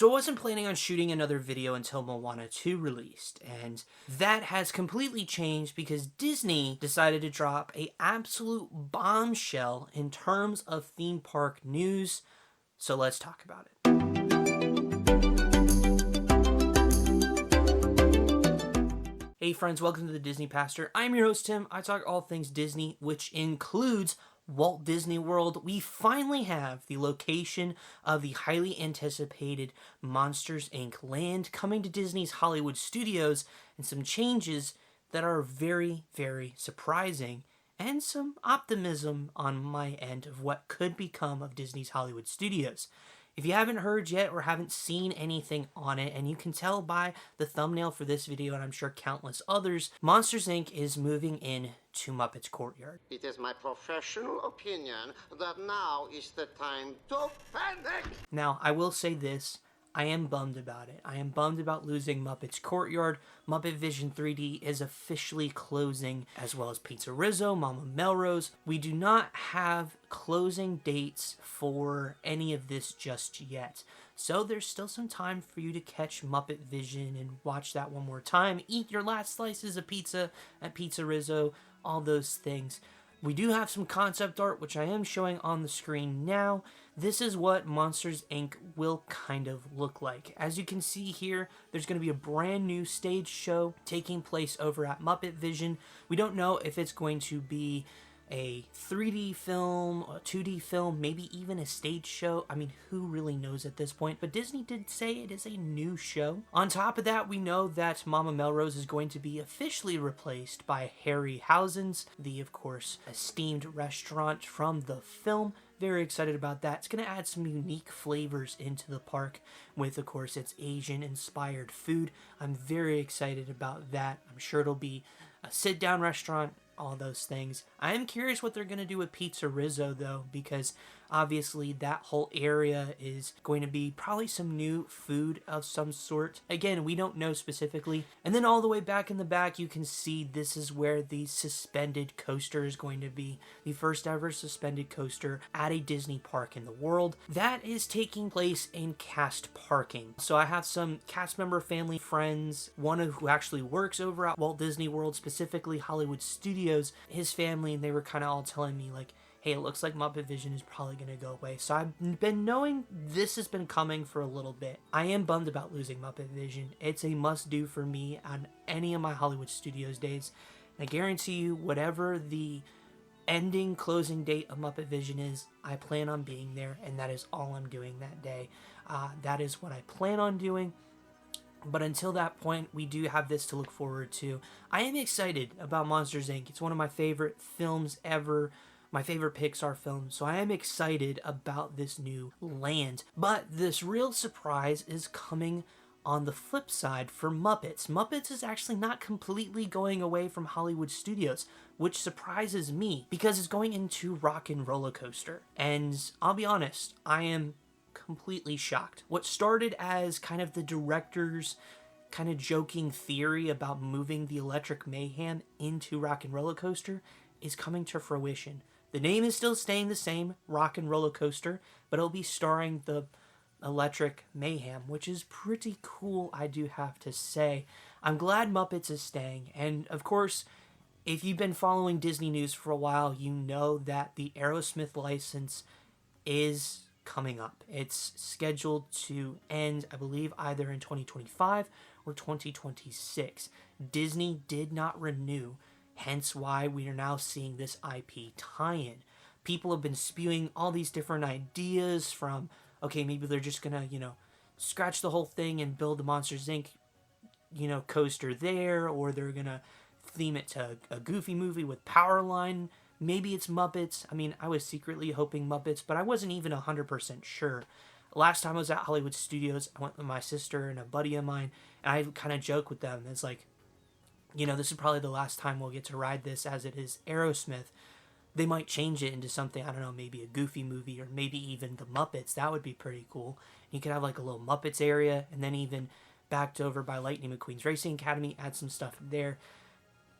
So I wasn't planning on shooting another video until Moana 2 released, and that has completely changed because Disney decided to drop a absolute bombshell in terms of theme park news, so let's talk about it. Hey friends, welcome to the Disney Pastor. I'm your host Tim. I talk all things Disney, which includes Walt Disney World. We finally have the location of the highly anticipated Monsters, Inc. land coming to Disney's Hollywood Studios, and some changes that are very, very surprising, and some optimism on my end of what could become of Disney's Hollywood Studios. If you haven't heard yet or haven't seen anything on it, and you can tell by the thumbnail for this video, and I'm sure countless others, Monsters, Inc. is moving in to Muppets Courtyard. It is my professional opinion that now is the time to panic! Now, I will say this. I am bummed about it. I am bummed about losing Muppets Courtyard. Muppet Vision 3D is officially closing, as well as Pizza Rizzo, Mama Melrose. We do not have closing dates for any of this just yet. So there's still some time for you to catch Muppet Vision and watch that one more time. Eat your last slices of pizza at Pizza Rizzo, all those things. We do have some concept art, which I am showing on the screen now. This is what Monsters, Inc. will kind of look like. As you can see here, there's going to be a brand new stage show taking place over at Muppet Vision. We don't know if it's going to be a 3D film, a 2D film, maybe even a stage show. I mean, who really knows at this point? But Disney did say it is a new show. On top of that, we know that Mama Melrose is going to be officially replaced by Harryhausen's, the, of course, esteemed restaurant from the film. Very excited about that. It's going to add some unique flavors into the park with, of course, its Asian-inspired food. I'm very excited about that. I'm sure it'll be a sit-down restaurant, all those things. I am curious what they're going to do with Pizza Rizzo, though, because obviously that whole area is going to be probably some new food of some sort. Again, we don't know specifically. And then all the way back in the back, you can see this is where the suspended coaster is going to be. The first ever suspended coaster at a Disney park in the world. That is taking place in cast parking. So I have some cast member, family, friends, one who actually works over at Walt Disney World, specifically Hollywood Studios, his family, and they were kind of all telling me like, hey, it looks like Muppet Vision is probably going to go away. So I've been knowing this has been coming for a little bit. I am bummed about losing Muppet Vision. It's a must-do for me on any of my Hollywood Studios days. And I guarantee you, whatever the ending closing date of Muppet Vision is, I plan on being there, and that is all I'm doing that day. That is what I plan on doing. But until that point, we do have this to look forward to. I am excited about Monsters, Inc. It's one of my favorite films ever. My favorite Pixar film, so I am excited about this new land. But this real surprise is coming on the flip side for Muppets. Muppets is actually not completely going away from Hollywood Studios, which surprises me because it's going into Rock and Rollercoaster. And I'll be honest, I am completely shocked. What started as kind of the director's kind of joking theory about moving the Electric Mayhem into Rock and Rollercoaster is coming to fruition. The name is still staying the same, Rock and Rollercoaster, but it'll be starring the Electric Mayhem, which is pretty cool, I do have to say. I'm glad Muppets is staying, and of course, if you've been following Disney news for a while, you know that the Aerosmith license is coming up. It's scheduled to end, I believe, either in 2025 or 2026. Disney did not renew, hence why we are now seeing this IP tie-in. People have been spewing all these different ideas from, okay, maybe they're just gonna, scratch the whole thing and build the Monsters, Inc., coaster there, or they're gonna theme it to a Goofy movie with Powerline. Maybe it's Muppets. I mean, I was secretly hoping Muppets, but I wasn't even 100% sure. Last time I was at Hollywood Studios, I went with my sister and a buddy of mine, and I kind of joke with them. It's like, this is probably the last time we'll get to ride this as it is Aerosmith. They might change it into something, I don't know, maybe a Goofy movie or maybe even the Muppets. That would be pretty cool. You could have like a little Muppets area and then even backed over by Lightning McQueen's Racing Academy, add some stuff there.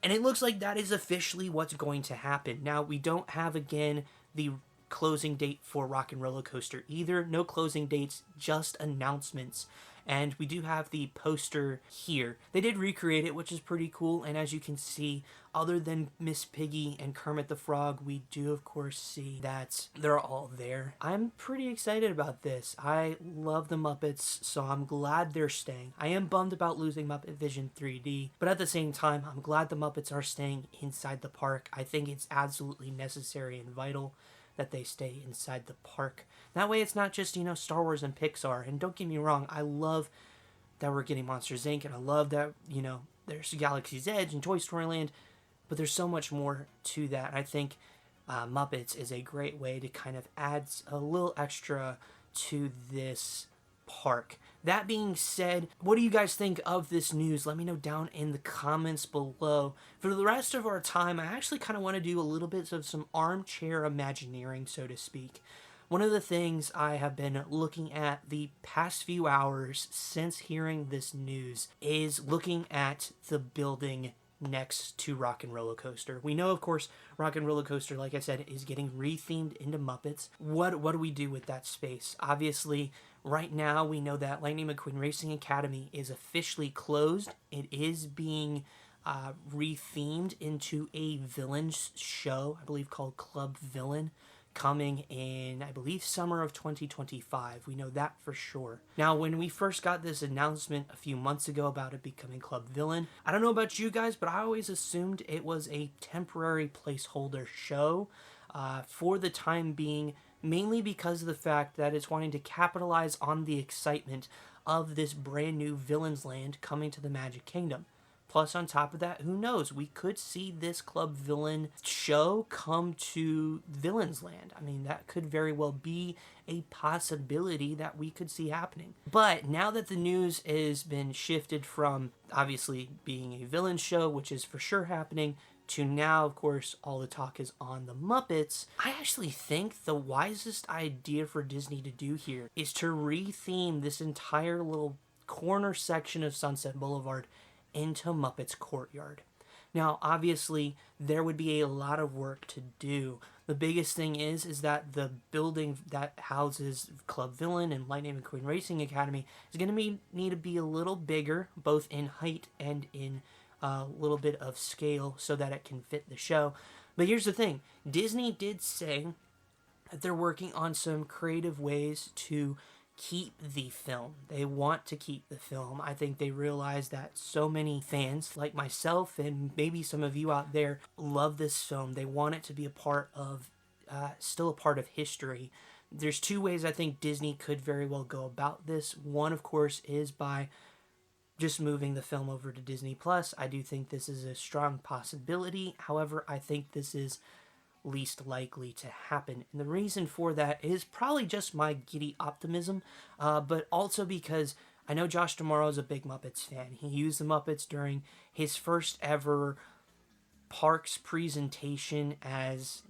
And it looks like that is officially what's going to happen. Now, we don't have, again, the closing date for Rock and Roller Coaster either. No closing dates, just announcements. And we do have the poster here. They did recreate it, which is pretty cool. And as you can see, other than Miss Piggy and Kermit the Frog, we do of course see that they're all there. I'm pretty excited about this. I love the Muppets, so I'm glad they're staying. I am bummed about losing Muppet Vision 3D, but at the same time, I'm glad the Muppets are staying inside the park. I think it's absolutely necessary and vital that they stay inside the park. That way it's not just, Star Wars and Pixar. And don't get me wrong, I love that we're getting Monsters Inc. and I love that, there's Galaxy's Edge and Toy Story Land, but there's so much more to that. I think Muppets is a great way to kind of add a little extra to this park. That being said, what do you guys think of this news? Let me know down in the comments below. For the rest of our time, I actually kind of want to do a little bit of some armchair imagineering, so to speak. One of the things I have been looking at the past few hours since hearing this news is looking at the building next to Rock and Roller Coaster. We know, of course, Rock and Roller Coaster, like I said, is getting rethemed into Muppets. What do we do with that space? Obviously, right now we know that Lightning McQueen Racing Academy is officially closed. It is being rethemed into a villains show, I believe called Club Villain, coming in, I believe, summer of 2025. We know that for sure. Now, when we first got this announcement a few months ago about it becoming Club Villain, I don't know about you guys, but I always assumed it was a temporary placeholder show for the time being, mainly because of the fact that it's wanting to capitalize on the excitement of this brand new Villains Land coming to the Magic Kingdom. Plus, on top of that, who knows? We could see this Club Villain show come to Villains Land. I mean, that could very well be a possibility that we could see happening. But now that the news has been shifted from obviously being a villain show, which is for sure happening, to now, of course, all the talk is on the Muppets, I actually think the wisest idea for Disney to do here is to retheme this entire little corner section of Sunset Boulevard into Muppets Courtyard. Now, obviously, there would be a lot of work to do. The biggest thing is that the building that houses Club Villain and Lightning McQueen Racing Academy is going to need to be a little bigger, both in height and in a little bit of scale, so that it can fit the show. But here's the thing. Disney did say that they're working on some creative ways to keep the film. They want to keep the film. I think they realize that so many fans, like myself and maybe some of you out there, love this film. They want it to be a part of, still a part of history. There's two ways I think Disney could very well go about this. One, of course, is by just moving the film over to Disney Plus. I do think this is a strong possibility. However, I think this is least likely to happen. And the reason for that is probably just my giddy optimism, but also because I know Josh D'Amaro is a big Muppets fan. He used the Muppets during his first ever parks presentation as,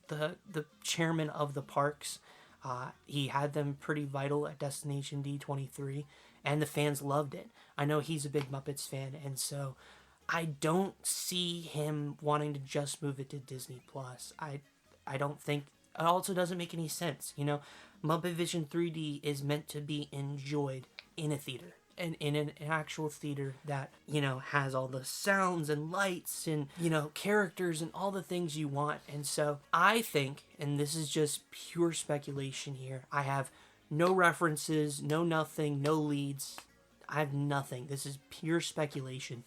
the chairman of the parks. He had them pretty vital at Destination D23, and the fans loved it. I know he's a big Muppets fan, and so I don't see him wanting to just move it to Disney Plus. I don't think it also doesn't make any sense. Muppet Vision 3D is meant to be enjoyed in a theater, and in an actual theater that, has all the sounds and lights and, characters and all the things you want. And so I think, and this is just pure speculation here, I have no references, no nothing, no leads. I have nothing. This is pure speculation.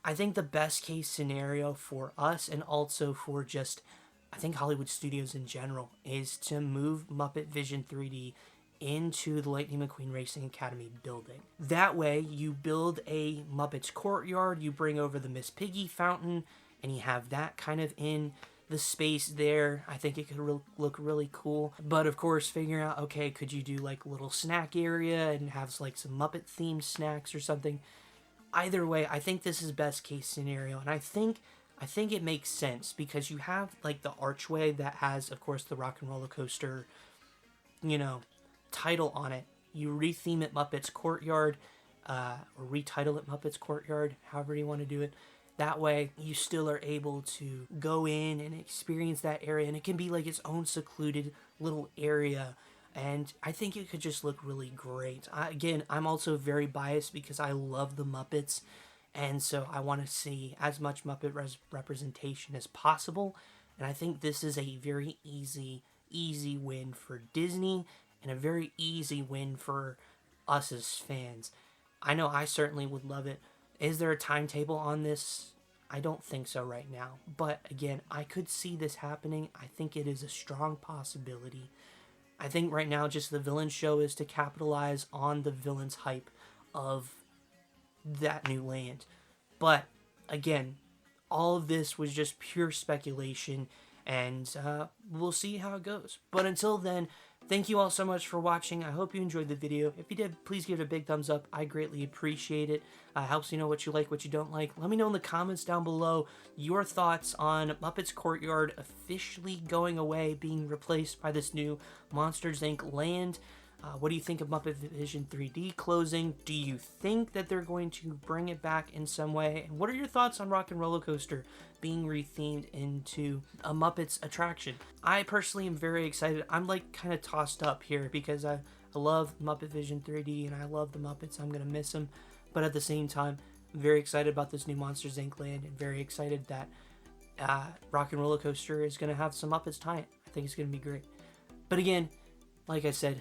I think the best case scenario for us, and also for just, I think, Hollywood studios in general, is to move Muppet Vision 3D into the Lightning McQueen Racing Academy building. That way, you build a Muppets Courtyard, you bring over the Miss Piggy fountain, and you have that kind of in the space there. I think it could look really cool. But of course, figuring out, okay, could you do like a little snack area and have like some Muppet themed snacks or something? Either way, I think this is best case scenario, and I think it makes sense because you have like the archway that has, of course, the Rock and Roller Coaster, title on it. You retheme it Muppets Courtyard, or retitle it Muppets Courtyard, however you want to do it, That way, you still are able to go in and experience that area, and it can be like its own secluded little area. And I think it could just look really great. Again, I'm also very biased because I love the Muppets, and so I want to see as much Muppet representation as possible. And I think this is a very easy win for Disney, and a very easy win for us as fans. I know I certainly would love it. Is there a timetable on this? I don't think so right now. But again, I could see this happening. I think it is a strong possibility. I think right now just the villain show is to capitalize on the villain's hype of that new land. But again, all of this was just pure speculation, and we'll see how it goes. But until then, thank you all so much for watching. I hope you enjoyed the video. If you did, please give it a big thumbs up. I greatly appreciate it. Helps me know what you like, what you don't like. Let me know in the comments down below your thoughts on Muppets Courtyard officially going away, being replaced by this new Monsters, Inc. land. What do you think of Muppet Vision 3D closing? Do you think that they're going to bring it back in some way? And what are your thoughts on Rock and Rollercoaster being rethemed into a Muppets attraction? I personally am very excited. I'm like kind of tossed up here because I love Muppet Vision 3D and I love the Muppets. I'm going to miss them. But at the same time, I'm very excited about this new Monsters, Inc. land and very excited that Rock and Rollercoaster is going to have some Muppets tie it. I think it's going to be great. But again, like I said,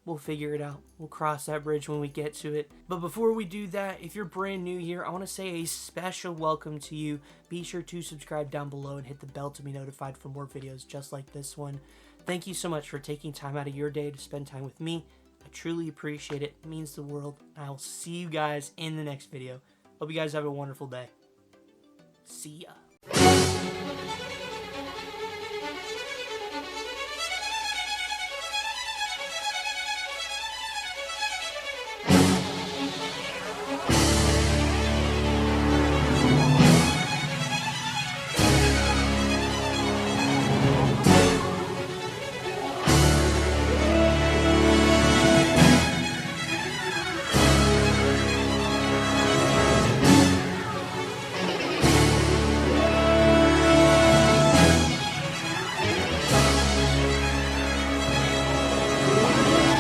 we'll figure it out. We'll cross that bridge when we get to it. But before we do that, if you're brand new here, I want to say a special welcome to you. Be sure to subscribe down below and hit the bell to be notified for more videos just like this one. Thank you so much for taking time out of your day to spend time with me. I truly appreciate it. It means the world. I will see you guys in the next video. Hope you guys have a wonderful day. See ya.